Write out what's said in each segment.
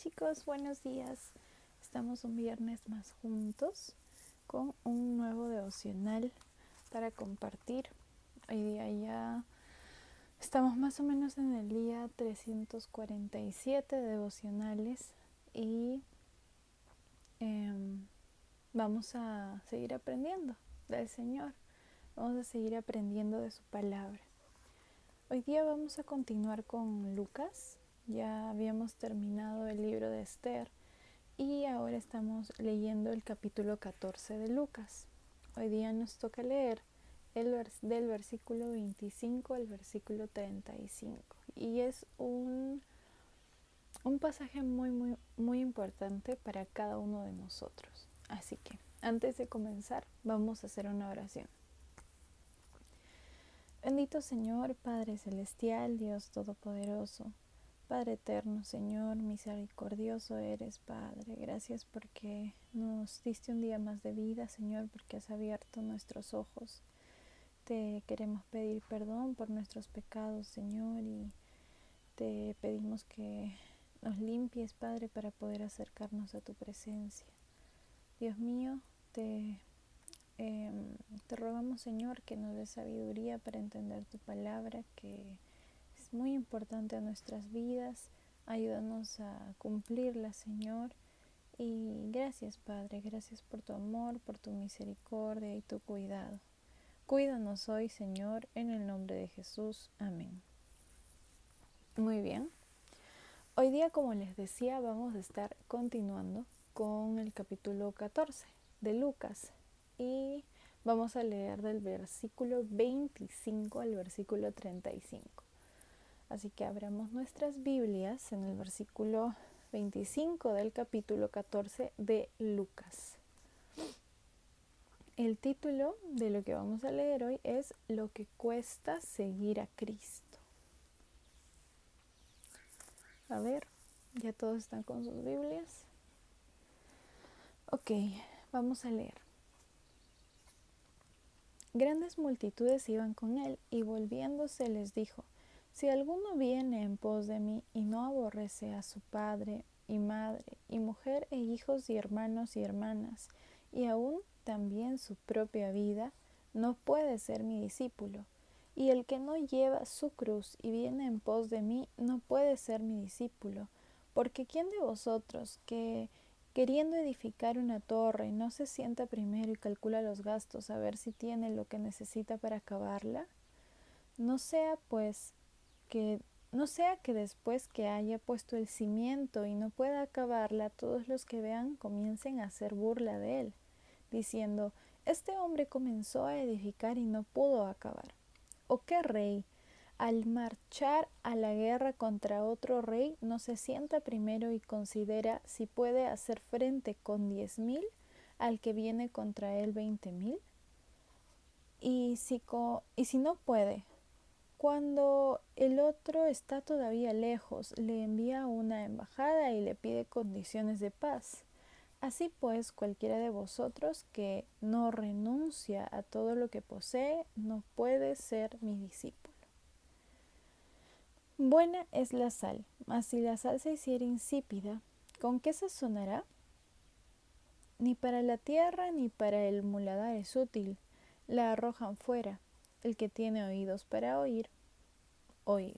Chicos, buenos días. Estamos un viernes más juntos con un nuevo devocional para compartir. Hoy día ya estamos más o menos en el día 347 de devocionales y vamos a seguir aprendiendo del Señor. Vamos a seguir aprendiendo de su palabra. Hoy día vamos a continuar con Lucas. Ya habíamos terminado el libro de Esther y ahora estamos leyendo el capítulo 14 de Lucas. Hoy día nos toca leer del versículo 25 al versículo 35 y es un pasaje muy importante para cada uno de nosotros. Así que antes de comenzar vamos a hacer una oración. Bendito Señor, Padre Celestial, Dios Todopoderoso, Padre eterno, Señor, misericordioso eres, Padre. Gracias porque nos diste un día más de vida, Señor, porque has abierto nuestros ojos. Te queremos pedir perdón por nuestros pecados, Señor, y te pedimos que nos limpies, Padre, para poder acercarnos a tu presencia. Dios mío, te rogamos, Señor, que nos des sabiduría para entender tu palabra, que es muy importante a nuestras vidas. Ayúdanos a cumplirla, Señor. Y gracias, Padre, gracias por tu amor, por tu misericordia y tu cuidado. Cuídanos hoy, Señor, en el nombre de Jesús. Amén. Muy bien. Hoy día, como les decía, vamos a estar continuando con el capítulo 14 de Lucas. Y vamos a leer del versículo 25 al versículo 35. Así que abramos nuestras Biblias en el versículo 25 del capítulo 14 de Lucas. El título de lo que vamos a leer hoy es Lo que cuesta seguir a Cristo. A ver, ¿ya todos están con sus Biblias? Ok, vamos a leer. Grandes multitudes iban con él y volviéndose les dijo: si alguno viene en pos de mí y no aborrece a su padre y madre y mujer e hijos y hermanos y hermanas y aún también su propia vida, no puede ser mi discípulo. Y el que no lleva su cruz y viene en pos de mí no puede ser mi discípulo. Porque ¿quién de vosotros que queriendo edificar una torre no se sienta primero y calcula los gastos a ver si tiene lo que necesita para acabarla? No sea que después que haya puesto el cimiento y no pueda acabarla, todos los que vean comiencen a hacer burla de él, diciendo: este hombre comenzó a edificar y no pudo acabar. ¿O qué rey, al marchar a la guerra contra otro rey, no se sienta primero y considera si puede hacer frente con 10,000 al que viene contra él 20,000? Y si no puede, cuando el otro está todavía lejos, le envía una embajada y le pide condiciones de paz. Así pues, cualquiera de vosotros que no renuncia a todo lo que posee, no puede ser mi discípulo. Buena es la sal, mas si la sal se hiciera insípida, ¿con qué sazonará? Ni para la tierra ni para el muladar es útil, la arrojan fuera. El que tiene oídos para oír, oiga.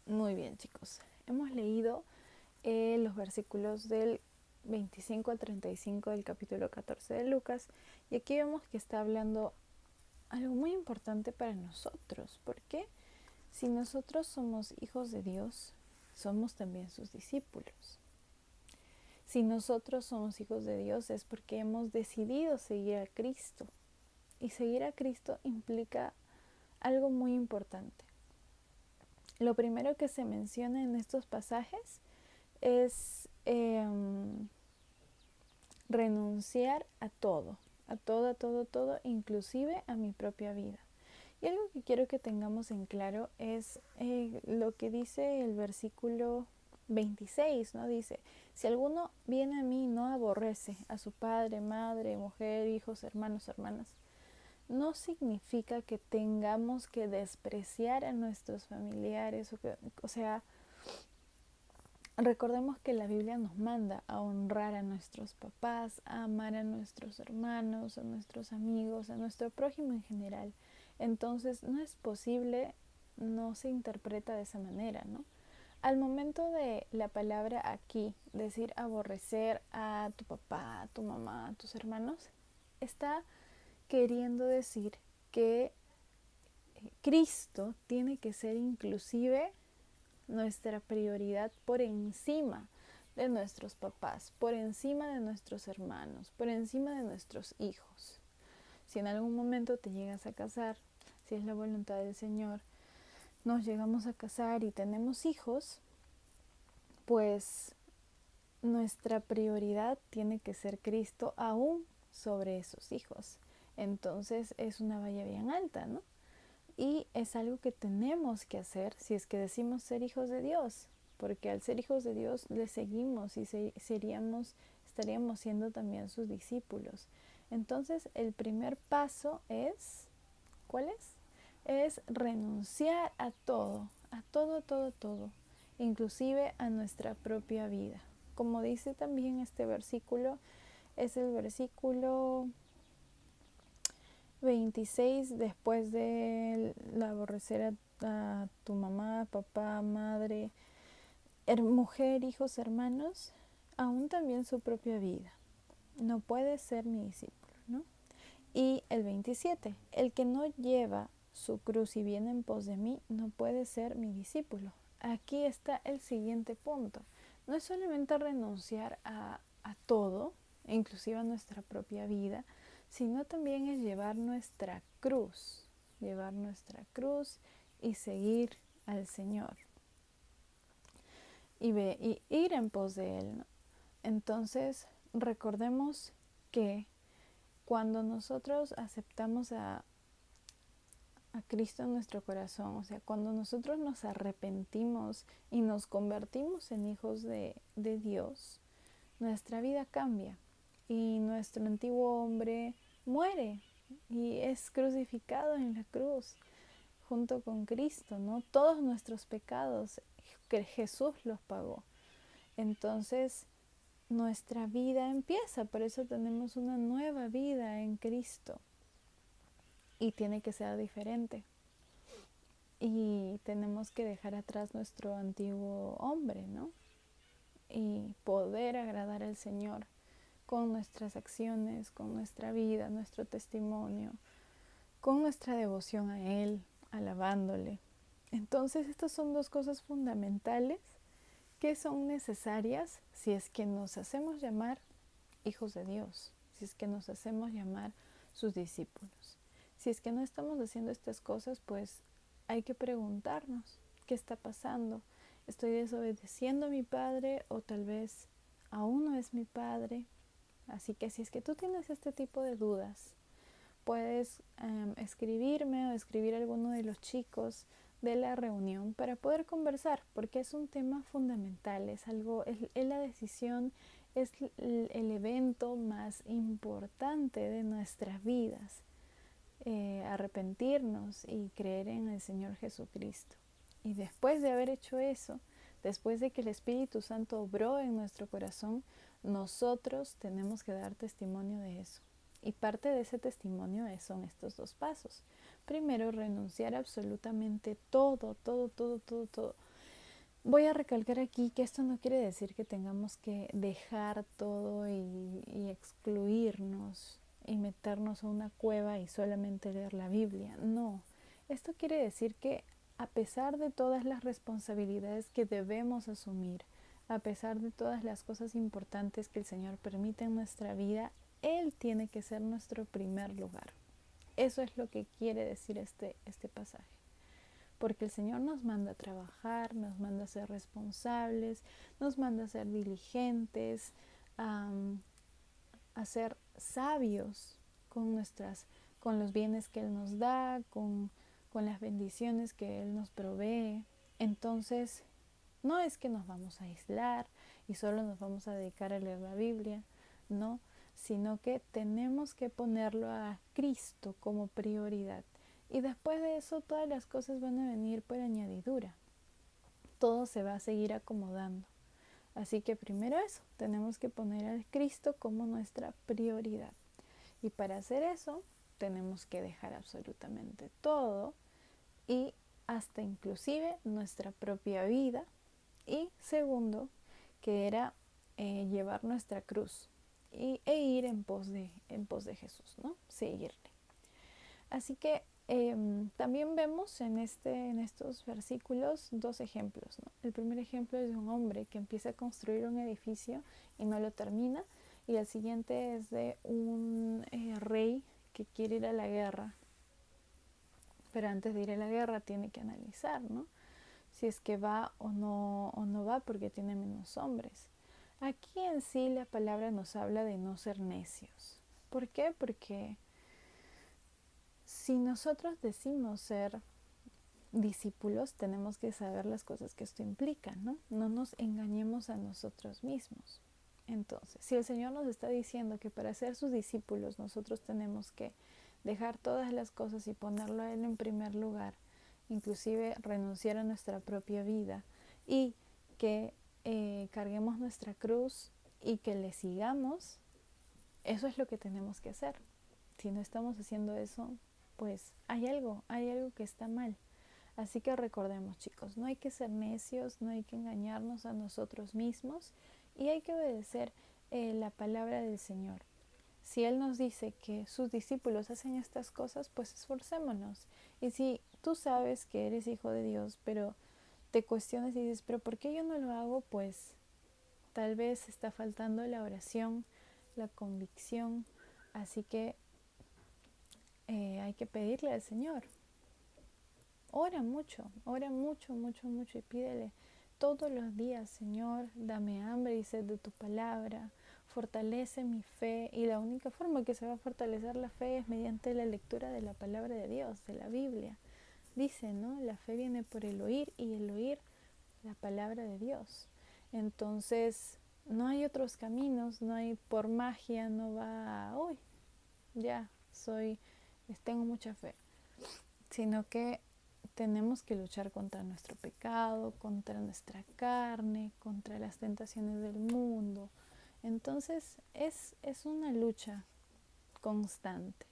Muy bien, chicos. Hemos leído los versículos del 25 al 35 del capítulo 14 de Lucas, y aquí vemos que está hablando algo muy importante para nosotros, porque si nosotros somos hijos de Dios, somos también sus discípulos. Si nosotros somos hijos de Dios es porque hemos decidido seguir a Cristo, y seguir a Cristo implica algo muy importante. Lo primero que se menciona en estos pasajes es renunciar a todo, inclusive a mi propia vida. Y algo que quiero que tengamos en claro es lo que dice el versículo 26, ¿no? Dice: si alguno viene a mí y no aborrece a su padre, madre, mujer, hijos, hermanos, hermanas, no significa que tengamos que despreciar a nuestros familiares, o sea, recordemos que la Biblia nos manda a honrar a nuestros papás, a amar a nuestros hermanos, a nuestros amigos, a nuestro prójimo en general. Entonces no es posible, no se interpreta de esa manera, ¿no? Al momento de la palabra aquí, decir aborrecer a tu papá, a tu mamá, a tus hermanos, está queriendo decir que Cristo tiene que ser inclusive nuestra prioridad por encima de nuestros papás, por encima de nuestros hermanos, por encima de nuestros hijos. Si en algún momento te llegas a casar, si es la voluntad del Señor, nos llegamos a casar y tenemos hijos, pues nuestra prioridad tiene que ser Cristo aún sobre esos hijos. Entonces es una valla bien alta, ¿no? Y es algo que tenemos que hacer si es que decimos ser hijos de Dios, porque al ser hijos de Dios le seguimos y estaríamos siendo también sus discípulos. Entonces el primer paso es, ¿cuál es? Es renunciar a todo, a todo, todo, todo, inclusive a nuestra propia vida. Como dice también este versículo, es el versículo 26, después de la aborrecer a tu mamá, papá, madre, mujer, hijos, hermanos, aún también su propia vida. No puede ser mi discípulo, ¿no? Y el 27, el que no lleva su cruz y viene en pos de mí, no puede ser mi discípulo. Aquí está el siguiente punto. No es solamente renunciar a todo, inclusive a nuestra propia vida, sino también es llevar nuestra cruz y seguir al Señor y ir en pos de Él, ¿no? Entonces, recordemos que cuando nosotros aceptamos a Cristo en nuestro corazón, o sea, cuando nosotros nos arrepentimos y nos convertimos en hijos de Dios, nuestra vida cambia y nuestro antiguo hombre muere y es crucificado en la cruz junto con Cristo, ¿no? Todos nuestros pecados que Jesús los pagó. Entonces, nuestra vida empieza, por eso tenemos una nueva vida en Cristo y tiene que ser diferente. Y tenemos que dejar atrás nuestro antiguo hombre, ¿no? Y poder agradar al Señor con nuestras acciones, con nuestra vida, nuestro testimonio, con nuestra devoción a Él, alabándole. Entonces estas son dos cosas fundamentales que son necesarias si es que nos hacemos llamar hijos de Dios, si es que nos hacemos llamar sus discípulos. Si es que no estamos haciendo estas cosas, pues hay que preguntarnos qué está pasando. ¿Estoy desobedeciendo a mi padre o tal vez aún no es mi padre? Así que si es que tú tienes este tipo de dudas, puedes escribirme o escribir a alguno de los chicos de la reunión para poder conversar, porque es un tema fundamental, es la decisión, es el evento más importante de nuestras vidas, arrepentirnos y creer en el Señor Jesucristo. Y después de haber hecho eso, después de que el Espíritu Santo obró en nuestro corazón, nosotros tenemos que dar testimonio de eso. Y parte de ese testimonio son estos dos pasos. Primero, renunciar absolutamente todo, todo, todo, todo, todo. Voy a recalcar aquí que esto no quiere decir que tengamos que dejar todo y excluirnos y meternos a una cueva y solamente leer la Biblia. No, esto quiere decir que a pesar de todas las responsabilidades que debemos asumir, a pesar de todas las cosas importantes que el Señor permite en nuestra vida, Él tiene que ser nuestro primer lugar. Eso es lo que quiere decir este pasaje. Porque el Señor nos manda a trabajar, nos manda a ser responsables, nos manda a ser diligentes, a ser sabios con los bienes que Él nos da, con las bendiciones que Él nos provee. Entonces, no es que nos vamos a aislar y solo nos vamos a dedicar a leer la Biblia, no, sino que tenemos que ponerlo a Cristo como prioridad. Y después de eso todas las cosas van a venir por añadidura. Todo se va a seguir acomodando. Así que primero eso, tenemos que poner a Cristo como nuestra prioridad. Y para hacer eso, tenemos que dejar absolutamente todo y hasta inclusive nuestra propia vida. Y segundo, que era llevar nuestra cruz e ir en pos de Jesús, ¿no? Seguirle. Así que también vemos en estos versículos dos ejemplos, ¿no? El primer ejemplo es de un hombre que empieza a construir un edificio y no lo termina, y el siguiente es de un rey que quiere ir a la guerra, pero antes de ir a la guerra tiene que analizar, ¿no? Si es que va o no va, porque tiene menos hombres. Aquí en sí la palabra nos habla de no ser necios. ¿Por qué? Porque si nosotros decimos ser discípulos, tenemos que saber las cosas que esto implica, ¿no? No nos engañemos a nosotros mismos. Entonces, si el Señor nos está diciendo que para ser sus discípulos nosotros tenemos que dejar todas las cosas y ponerlo a Él en primer lugar, inclusive renunciar a nuestra propia vida, y que carguemos nuestra cruz y que le sigamos, eso es lo que tenemos que hacer. Si no estamos haciendo eso, pues hay algo que está mal. Así que recordemos, chicos, no hay que ser necios, no hay que engañarnos a nosotros mismos, y hay que obedecer la palabra del Señor. Si Él nos dice que sus discípulos hacen estas cosas, pues esforcémonos. Y si tú sabes que eres hijo de Dios, pero te cuestionas y dices, pero ¿por qué yo no lo hago? Pues tal vez está faltando la oración, la convicción. Así que hay que pedirle al Señor. Ora mucho, mucho, y pídele todos los días: Señor, dame hambre y sed de tu palabra, fortalece mi fe. Y la única forma que se va a fortalecer la fe es mediante la lectura de la palabra de Dios, de la Biblia. Dice, ¿no? La fe viene por el oír, y el oír la palabra de Dios. Entonces, no hay otros caminos, no hay por magia, no va, uy, ya, tengo mucha fe, sino que tenemos que luchar contra nuestro pecado, contra nuestra carne, contra las tentaciones del mundo. Entonces es una lucha constante,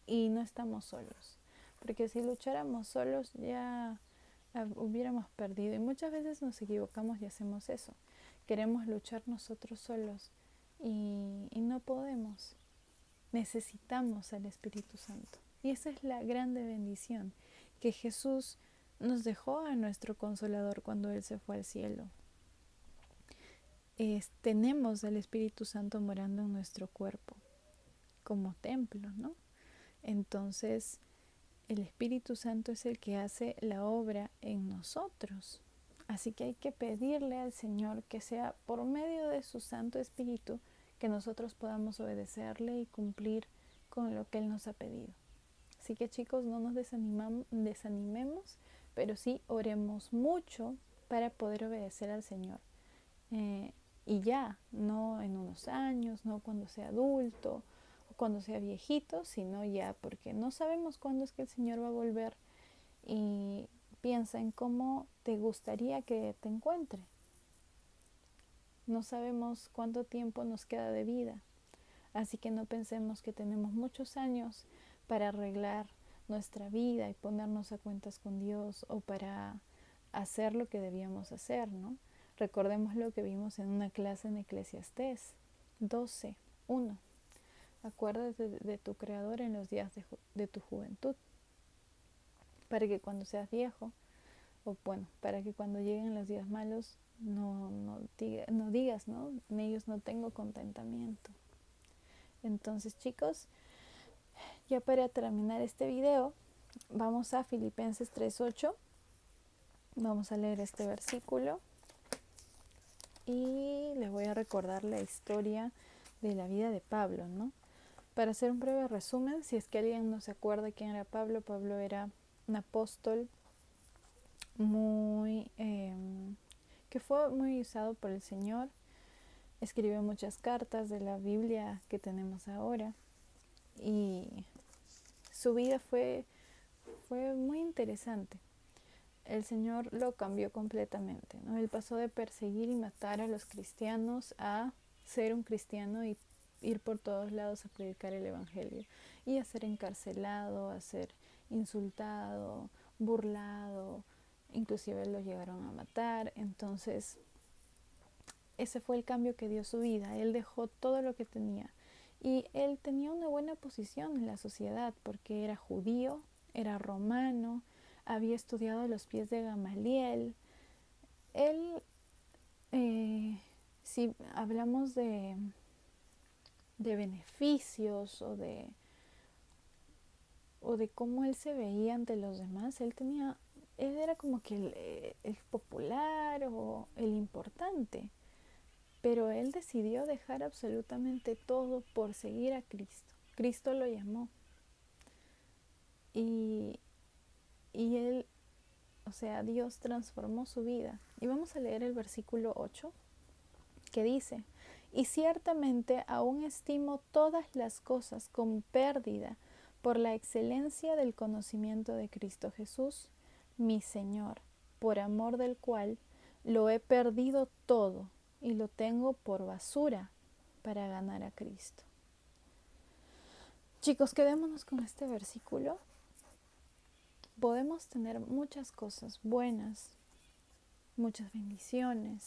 y no estamos solos, porque si lucháramos solos ya hubiéramos perdido. Y muchas veces nos equivocamos y hacemos eso. Queremos luchar nosotros solos y no podemos. Necesitamos al Espíritu Santo. Y esa es la grande bendición, que Jesús nos dejó a nuestro Consolador cuando Él se fue al cielo. Tenemos al Espíritu Santo morando en nuestro cuerpo como templo, ¿no? Entonces, el Espíritu Santo es el que hace la obra en nosotros. Así que hay que pedirle al Señor que sea por medio de su Santo Espíritu que nosotros podamos obedecerle y cumplir con lo que Él nos ha pedido. Así que, chicos, no nos desanimemos, pero sí oremos mucho para poder obedecer al Señor. Y ya, no en unos años, no cuando sea adulto o cuando sea viejito, sino ya, porque no sabemos cuándo es que el Señor va a volver. Y piensa en cómo te gustaría que te encuentre. No sabemos cuánto tiempo nos queda de vida, así que no pensemos que tenemos muchos años para arreglar nuestra vida y ponernos a cuentas con Dios, o para hacer lo que debíamos hacer, ¿no? Recordemos lo que vimos en una clase en Eclesiastés 12:1. Acuérdate de tu Creador en los días de tu juventud, para que cuando seas viejo, o bueno, para que cuando lleguen los días malos no digas, ¿no? En ellos no tengo contentamiento. Entonces, chicos, ya para terminar este video, vamos a Filipenses 3:8. Vamos a leer este versículo y les voy a recordar la historia de la vida de Pablo, ¿no? Para hacer un breve resumen, si es que alguien no se acuerda quién era Pablo, Pablo era un apóstol que fue muy usado por el Señor. Escribió muchas cartas de la Biblia que tenemos ahora, y su vida fue muy interesante. el Señor lo cambió completamente, ¿no? Él pasó de perseguir y matar a los cristianos a ser un cristiano y ir por todos lados a predicar el Evangelio y a ser encarcelado, a ser insultado, burlado, inclusive lo llegaron a matar. Entonces ese fue el cambio que dio su vida. Él dejó todo lo que tenía y él tenía una buena posición en la sociedad porque era judío, era romano, había estudiado a los pies de Gamaliel. Él, si hablamos de beneficios o de cómo él se veía ante los demás, él era como que el popular o el importante, pero él decidió dejar absolutamente todo por seguir a Cristo. Cristo lo llamó y, y él, o sea, Dios transformó su vida. Y vamos a leer el versículo 8 que dice: y ciertamente aún estimo todas las cosas como pérdida por la excelencia del conocimiento de Cristo Jesús, mi Señor, por amor del cual lo he perdido todo y lo tengo por basura para ganar a Cristo. Chicos, quedémonos con este versículo. Podemos tener muchas cosas buenas, muchas bendiciones,